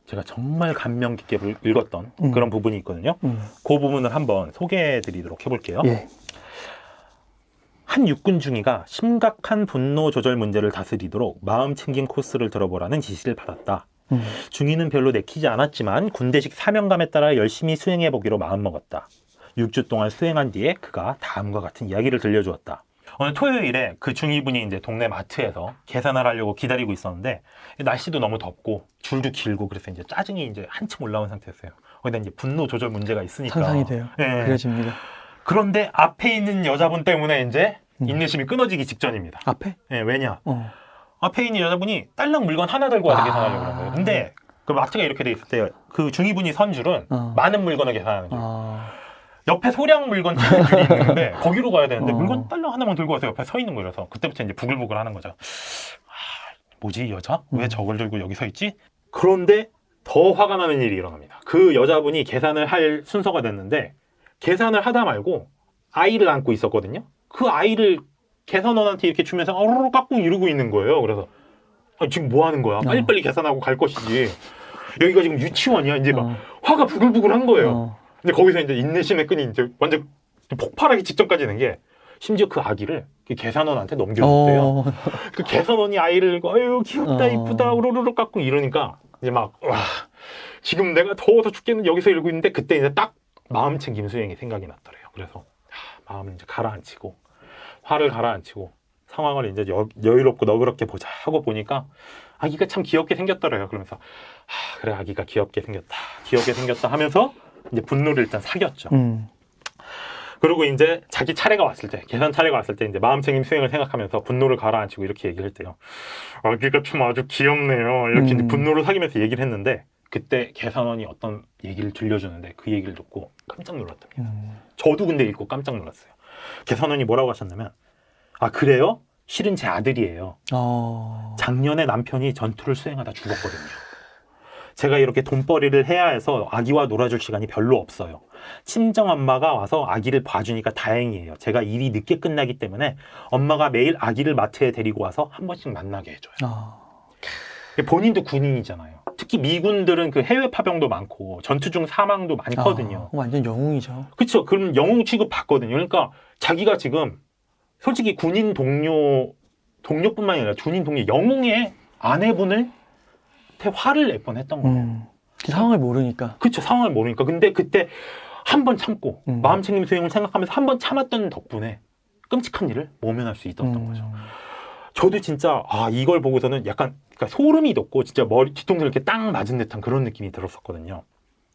제가 정말 감명 깊게 읽었던 그런 부분이 있거든요. 그 부분을 한번 소개해 드리도록 해볼게요. 예. 한 육군 중위가 심각한 분노 조절 문제를 다스리도록 마음챙김 코스를 들어보라는 지시를 받았다. 중위는 별로 내키지 않았지만 군대식 사명감에 따라 열심히 수행해보기로 마음먹었다. 6주 동안 수행한 뒤에 그가 다음과 같은 이야기를 들려주었다. 오늘 토요일에 그 중위분이 이제 동네 마트에서 계산을 하려고 기다리고 있었는데 날씨도 너무 덥고 줄도 길고 그래서 이제 짜증이 이제 한층 올라온 상태였어요. 거기다 이제 분노 조절 문제가 있으니까 상상이 돼요. 예. 그려집니다. 그런데 앞에 있는 여자분 때문에 이제 인내심이 끊어지기 직전입니다. 앞에? 예, 왜냐? 앞에 있는 여자분이 딸랑 물건 하나 들고 와서 계산하려고 그런 거예요. 근데 그 마트가 이렇게 돼 있을 때 그 중위분이 선 줄은 많은 물건을 계산하는 줄. 옆에 소량 물건 줄이 있는데 거기로 가야 되는데 물건 딸랑 하나만 들고 와서 옆에 서 있는 거라서 그때부터 이제 부글부글 하는 거죠. 뭐지 이 여자? 왜 저걸 들고 여기 서 있지? 그런데 더 화가 나는 일이 일어납니다. 그 여자분이 계산을 할 순서가 됐는데 계산을 하다 말고 아이를 안고 있었거든요. 그 아이를 계산원한테 이렇게 주면서 어르르 깍꿍 이러고 있는 거예요. 그래서 지금 뭐 하는 거야? 빨리빨리 계산하고 갈 것이지. 여기가 지금 유치원이야. 이제 막 화가 부글부글한 거예요. 근데 거기서 이제 인내심의 끈이 이제 완전 폭발하기 직전까지 된 게 심지어 그 아기를 그 계산원한테 넘겨줬대요. 그 계산원이 아이를 아유 귀엽다 이쁘다 우르르 깍꿍 이러니까 이제 막 와 지금 내가 더워서 죽겠는 여기서 이러고 있는데 그때 이제 딱 마음챙김 수행이 생각이 났더래요. 그래서 마음을 이제 가라앉히고 화를 가라앉히고 상황을 이제 여유롭고 너그럽게 보자 하고 보니까 아기가 참 귀엽게 생겼더래요. 그러면서 그래 아기가 귀엽게 생겼다 하면서 이제 분노를 일단 사겼죠. 그리고 이제 자기 차례가 왔을 때 계산 차례가 왔을 때 이제 마음챙김 수행을 생각하면서 분노를 가라앉히고 이렇게 얘기를 했대요. 아기가 참 아주 귀엽네요. 이렇게 이제 분노를 사기면서 얘기를 했는데 그때 계산원이 어떤 얘기를 들려주는데 그 얘기를 듣고 깜짝 놀랐답니다. 저도 근데 읽고 깜짝 놀랐어요. 계산원이 뭐라고 하셨냐면 그래요? 실은 제 아들이에요. 작년에 남편이 전투를 수행하다 죽었거든요. 제가 이렇게 돈벌이를 해야 해서 아기와 놀아줄 시간이 별로 없어요. 친정 엄마가 와서 아기를 봐주니까 다행이에요. 제가 일이 늦게 끝나기 때문에 엄마가 매일 아기를 마트에 데리고 와서 한 번씩 만나게 해줘요. 본인도 군인이잖아요. 특히 미군들은 그 해외 파병도 많고 전투 중 사망도 많거든요. 완전 영웅이죠. 그렇죠. 그럼 영웅 취급 받거든요. 그러니까 자기가 지금 솔직히 군인 동료뿐만 아니라 군인 동료 영웅의 아내분을 화를 낼 뻔했던 거예요. 그 상황을 모르니까. 그렇죠. 상황을 모르니까. 근데 그때 한 번 참고 마음챙김 수행을 생각하면서 한 번 참았던 덕분에 끔찍한 일을 모면할 수 있었던 거죠. 저도 진짜 이걸 보고서는 약간 그러니까 소름이 돋고 진짜 머리 뒤통수를 이렇게 딱 맞은 듯한 그런 느낌이 들었었거든요.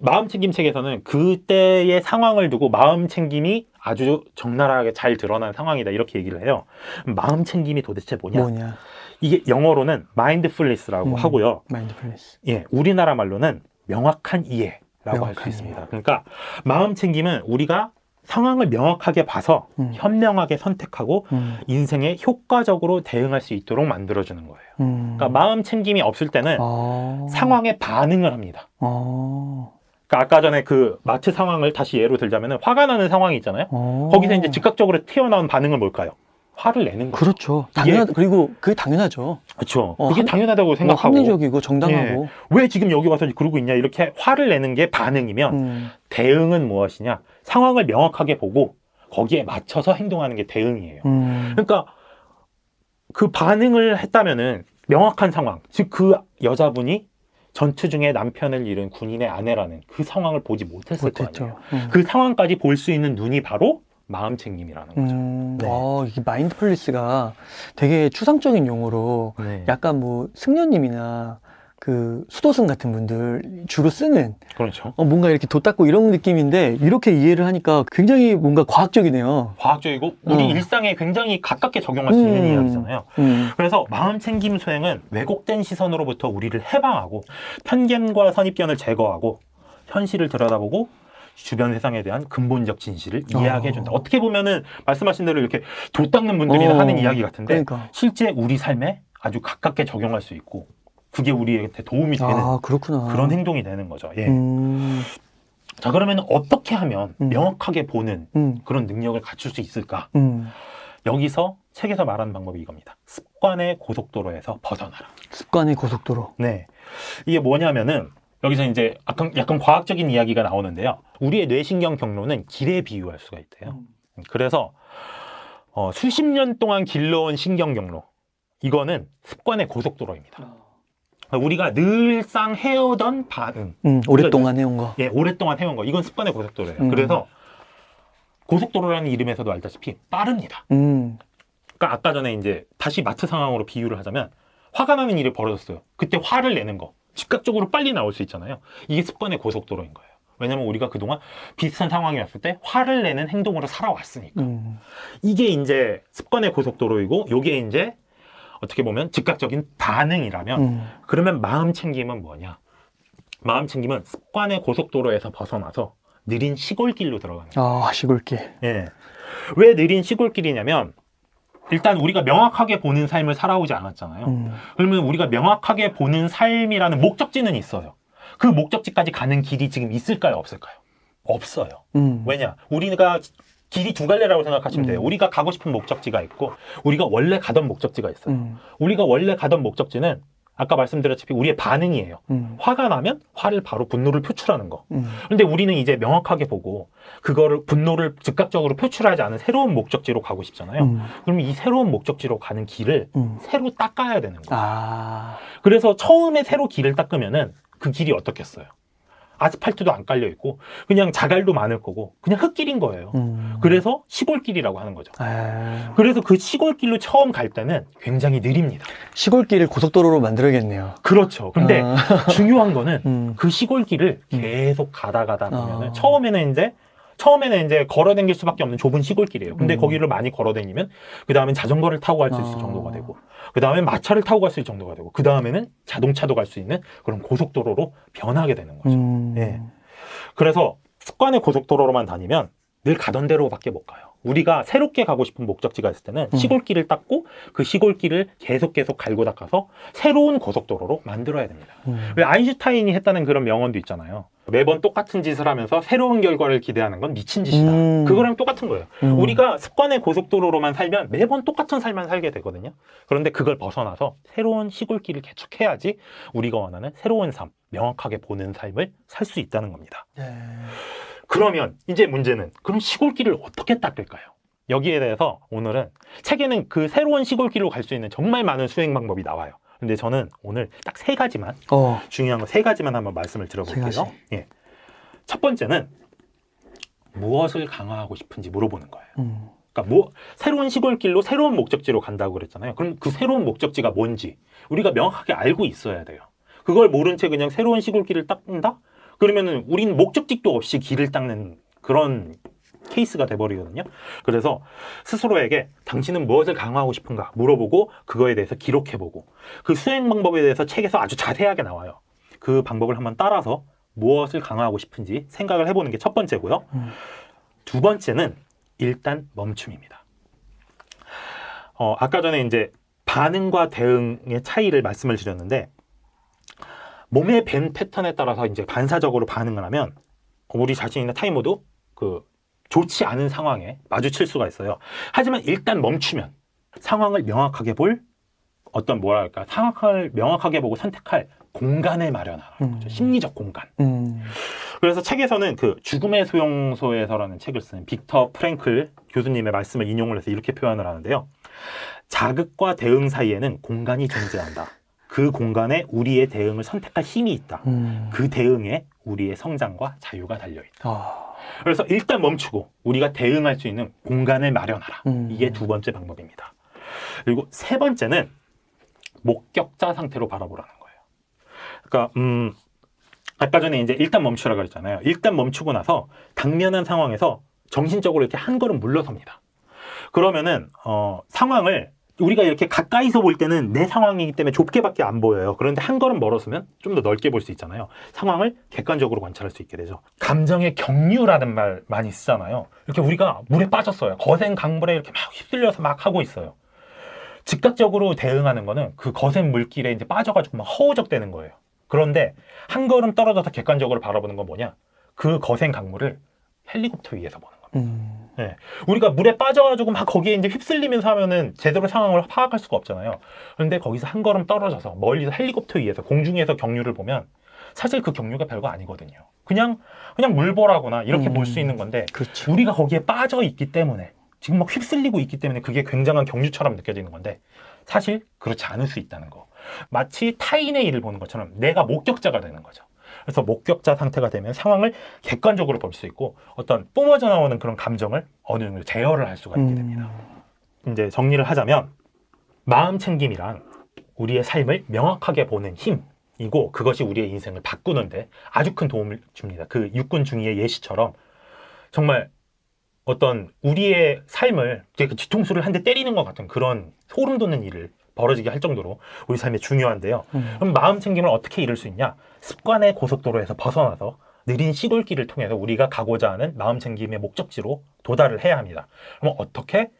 마음챙김 책에서는 그때의 상황을 두고 마음챙김이 아주 적나라하게 잘 드러난 상황이다 이렇게 얘기를 해요. 마음챙김이 도대체 뭐냐? 이게 영어로는 마인드풀니스라고 하고요. 마인드풀니스. 예, 우리나라 말로는 명확한 이해라고 할 수 있습니다. 그러니까 마음챙김은 우리가 상황을 명확하게 봐서 현명하게 선택하고 인생에 효과적으로 대응할 수 있도록 만들어주는 거예요. 그러니까 마음챙김이 없을 때는 상황에 반응을 합니다. 그러니까 아까 전에 그 마트 상황을 다시 예로 들자면 화가 나는 상황이 있잖아요. 거기서 이제 즉각적으로 튀어나온 반응은 뭘까요? 화를 내는 거죠. 그렇죠. 그리고 그게 당연하죠. 그렇죠. 그게 당연하다고 생각하고 합리적이고 정당하고. 왜 지금 여기 와서 그러고 있냐 이렇게 화를 내는 게 반응이면 대응은 무엇이냐? 상황을 명확하게 보고 거기에 맞춰서 행동하는 게 대응이에요. 그러니까 그 반응을 했다면은 명확한 상황, 즉 그 여자분이 전투 중에 남편을 잃은 군인의 아내라는 그 상황을 보지 못했을 거 아니에요. 그 상황까지 볼 수 있는 눈이 바로 마음챙김이라는 거죠. 이게 마인드풀니스가 되게 추상적인 용어로 약간 뭐 승려님이나 그 수도승 같은 분들 주로 쓰는 그렇죠. 뭔가 이렇게 돛닦고 이런 느낌인데 이렇게 이해를 하니까 굉장히 뭔가 과학적이네요. 과학적이고 우리 일상에 굉장히 가깝게 적용할 수 있는 이야기잖아요. 그래서 마음챙김 수행은 왜곡된 시선으로부터 우리를 해방하고 편견과 선입견을 제거하고 현실을 들여다보고 주변 세상에 대한 근본적 진실을 이해하게 해준다. 어떻게 보면은 말씀하신 대로 이렇게 돛닦는 분들이나 하는 이야기 같은데 실제 우리 삶에 아주 가깝게 적용할 수 있고 그게 우리한테 도움이 되는 그런 행동이 되는 거죠. 예. 자, 그러면 어떻게 하면 명확하게 보는 그런 능력을 갖출 수 있을까? 여기서 책에서 말하는 방법이 이겁니다. 습관의 고속도로에서 벗어나라. 습관의 고속도로. 네. 이게 뭐냐면은 여기서 이제 약간 과학적인 이야기가 나오는데요. 우리의 뇌신경 경로는 길에 비유할 수가 있대요. 그래서 수십 년 동안 길러온 신경 경로, 이거는 습관의 고속도로입니다. 우리가 늘상 해오던 반응, 오랫동안 해온 거. 예, 오랫동안 해온 거, 이건 습관의 고속도로예요. 그래서 고속도로라는 이름에서도 알다시피 빠릅니다. 그러니까 아까 전에 이제 다시 마트 상황으로 비유를 하자면 화가 나는 일이 벌어졌어요. 그때 화를 내는 거 즉각적으로 빨리 나올 수 있잖아요. 이게 습관의 고속도로인 거예요. 왜냐면 우리가 그동안 비슷한 상황이 왔을 때 화를 내는 행동으로 살아왔으니까. 이게 이제 습관의 고속도로이고, 요게 이제 어떻게 보면 즉각적인 반응이라면, 그러면 마음 챙김은 뭐냐? 마음 챙김은 습관의 고속도로에서 벗어나서 느린 시골길로 들어가는 거예요. 아, 시골길. 예. 왜 느린 시골길이냐면, 일단 우리가 명확하게 보는 삶을 살아오지 않았잖아요. 그러면 우리가 명확하게 보는 삶이라는 목적지는 있어요. 그 목적지까지 가는 길이 지금 있을까요? 없을까요? 없어요. 왜냐? 우리가 길이 두 갈래라고 생각하시면 돼요. 우리가 가고 싶은 목적지가 있고, 우리가 원래 가던 목적지가 있어요. 우리가 원래 가던 목적지는 아까 말씀드렸다시피 우리의 반응이에요. 화가 나면 화를 바로 분노를 표출하는 거. 근데 우리는 이제 명확하게 보고 그거를 분노를 즉각적으로 표출하지 않은 새로운 목적지로 가고 싶잖아요. 그럼 이 새로운 목적지로 가는 길을 새로 닦아야 되는 거예요. 아. 그래서 처음에 새로 길을 닦으면은 그 길이 어떻겠어요? 아스팔트도 안 깔려 있고 그냥 자갈도 많을 거고 그냥 흙길인 거예요. 그래서 시골길이라고 하는 거죠. 그래서 그 시골길로 처음 갈 때는 굉장히 느립니다. 시골길을 고속도로로 만들어야겠네요. 그렇죠. 근데 중요한 거는 그 시골길을 계속 가다 보면은 처음에는 이제 걸어다닐 수밖에 없는 좁은 시골길이에요. 근데 거기를 많이 걸어다니면 그 다음엔 자전거를 타고 갈 수 있을 정도가 되고, 그 다음엔 마차를 타고 갈 수 있을 정도가 되고, 그 다음에는 자동차도 갈 수 있는 그런 고속도로로 변하게 되는 거죠. 예. 그래서 습관의 고속도로로만 다니면 늘 가던 대로밖에 못 가요. 우리가 새롭게 가고 싶은 목적지가 있을 때는 시골길을 닦고 그 시골길을 계속 갈고 닦아서 새로운 고속도로로 만들어야 됩니다. 왜 아인슈타인이 했다는 그런 명언도 있잖아요. 매번 똑같은 짓을 하면서 새로운 결과를 기대하는 건 미친 짓이다. 그거랑 똑같은 거예요. 우리가 습관의 고속도로로만 살면 매번 똑같은 삶만 살게 되거든요. 그런데 그걸 벗어나서 새로운 시골길을 개척해야지 우리가 원하는 새로운 삶, 명확하게 보는 삶을 살 수 있다는 겁니다. 그러면 이제 문제는 그럼 시골길을 어떻게 닦을까요? 여기에 대해서 오늘은 책에는 그 새로운 시골길로 갈 수 있는 정말 많은 수행 방법이 나와요. 근데 저는 오늘 딱 3가지만 중요한 거 3가지만 한번 말씀을 드려볼게요. 예. 첫 번째는 무엇을 강화하고 싶은지 물어보는 거예요. 그러니까 새로운 시골길로 새로운 목적지로 간다고 그랬잖아요. 그럼 그 새로운 목적지가 뭔지 우리가 명확하게 알고 있어야 돼요. 그걸 모른 채 그냥 새로운 시골길을 닦는다? 그러면은 우린 목적지도 없이 길을 닦는 그런 케이스가 돼버리거든요. 그래서 스스로에게 당신은 무엇을 강화하고 싶은가 물어보고 그거에 대해서 기록해보고 그 수행 방법에 대해서 책에서 아주 자세하게 나와요. 그 방법을 한번 따라서 무엇을 강화하고 싶은지 생각을 해보는 게 첫 번째고요. 두 번째는 일단 멈춤입니다. 아까 전에 이제 반응과 대응의 차이를 말씀을 드렸는데, 몸의 밴 패턴에 따라서 이제 반사적으로 반응을 하면 우리 자신이나 타이머도 좋지 않은 상황에 마주칠 수가 있어요. 하지만 일단 멈추면 상황을 명확하게 상황을 명확하게 보고 선택할 공간을 마련하라는 거죠. 심리적 공간. 그래서 책에서는 그 죽음의 수용소에서라는 책을 쓴 빅터 프랭클 교수님의 말씀을 인용을 해서 이렇게 표현을 하는데요. 자극과 대응 사이에는 공간이 존재한다. 그 공간에 우리의 대응을 선택할 힘이 있다. 그 대응에 우리의 성장과 자유가 달려있다. 그래서 일단 멈추고 우리가 대응할 수 있는 공간을 마련하라. 이게 두 번째 방법입니다. 그리고 세 번째는 목격자 상태로 바라보라는 거예요. 그러니까 아까 전에 이제 일단 멈추라고 그랬잖아요. 일단 멈추고 나서 당면한 상황에서 정신적으로 이렇게 한 걸음 물러섭니다. 그러면은 상황을 우리가 이렇게 가까이서 볼 때는 내 상황이기 때문에 좁게밖에 안 보여요. 그런데 한 걸음 멀어서면 좀 더 넓게 볼 수 있잖아요. 상황을 객관적으로 관찰할 수 있게 되죠. 감정의 경류라는 말 많이 쓰잖아요. 이렇게 우리가 물에 빠졌어요. 거센 강물에 이렇게 막 휩쓸려서 막 하고 있어요. 즉각적으로 대응하는 거는 그 거센 물길에 이제 빠져가지고 막 허우적대는 거예요. 그런데 한 걸음 떨어져서 객관적으로 바라보는 건 뭐냐? 그 거센 강물을 헬리콥터 위에서 보는 겁니다. 네. 우리가 물에 빠져가지고 막 거기에 이제 휩쓸리면서 하면은 제대로 상황을 파악할 수가 없잖아요. 그런데 거기서 한 걸음 떨어져서 멀리서 헬리콥터 위에서 공중에서 경류를 보면 사실 그 경류가 별거 아니거든요. 그냥 물보라거나 이렇게 볼 수 있는 건데 그렇지. 우리가 거기에 빠져 있기 때문에 지금 막 휩쓸리고 있기 때문에 그게 굉장한 경주처럼 느껴지는 건데 사실 그렇지 않을 수 있다는 거. 마치 타인의 일을 보는 것처럼 내가 목격자가 되는 거죠. 그래서 목격자 상태가 되면 상황을 객관적으로 볼 수 있고 어떤 뿜어져 나오는 그런 감정을 어느 정도 제어를 할 수가 있게 됩니다. 이제 정리를 하자면 마음 챙김이란 우리의 삶을 명확하게 보는 힘이고 그것이 우리의 인생을 바꾸는데 아주 큰 도움을 줍니다. 그 육군 중위의 예시처럼 정말 어떤 우리의 삶을 그 뒤통수를 한 대 때리는 것 같은 그런 소름 돋는 일을 벌어지게 할 정도로 우리 삶에 중요한데요. 그럼 마음 챙김을 어떻게 이룰 수 있냐? 습관의 고속도로에서 벗어나서 느린 시골길을 통해서 우리가 가고자 하는 마음 챙김의 목적지로 도달을 해야 합니다. 그럼 어떻게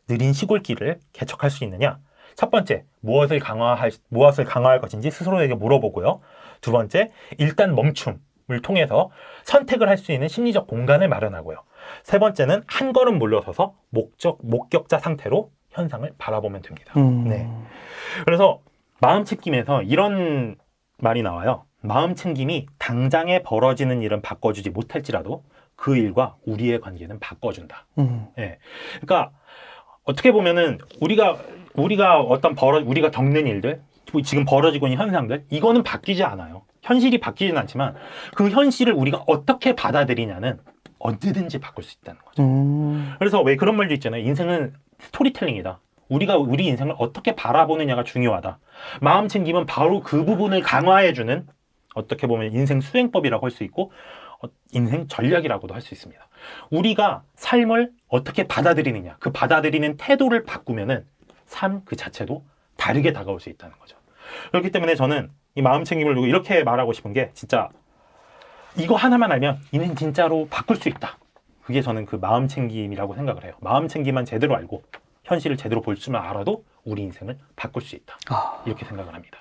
느린 시골길을 개척할 수 있느냐? 첫 번째, 무엇을 강화할 것인지 스스로에게 물어보고요. 두 번째, 일단 멈춤을 통해서 선택을 할 수 있는 심리적 공간을 마련하고요. 세 번째는 한 걸음 물러서서 목격자 상태로 현상을 바라보면 됩니다. 네. 그래서 마음 챙김에서 이런 말이 나와요. 마음 챙김이 당장에 벌어지는 일은 바꿔주지 못할지라도 그 일과 우리의 관계는 바꿔준다. 네. 그러니까 어떻게 보면은 우리가 우리가 겪는 일들, 지금 벌어지고 있는 현상들, 이거는 바뀌지 않아요. 현실이 바뀌진 않지만 그 현실을 우리가 어떻게 받아들이냐는 언제든지 바꿀 수 있다는 거죠. 그래서 왜 그런 말도 있잖아요. 인생은 스토리텔링이다. 우리가 우리 인생을 어떻게 바라보느냐가 중요하다. 마음 챙김은 바로 그 부분을 강화해주는 어떻게 보면 인생 수행법이라고 할 수 있고 인생 전략이라고도 할 수 있습니다. 우리가 삶을 어떻게 받아들이느냐, 그 받아들이는 태도를 바꾸면은 삶 그 자체도 다르게 다가올 수 있다는 거죠. 그렇기 때문에 저는 이 마음 챙김을 두고 이렇게 말하고 싶은 게 진짜 이거 하나만 알면 인생 진짜로 바꿀 수 있다. 그게 저는 그 마음 챙김이라고 생각을 해요. 마음 챙김만 제대로 알고 현실을 제대로 볼 줄만 알아도 우리 인생을 바꿀 수 있다. 이렇게 생각을 합니다.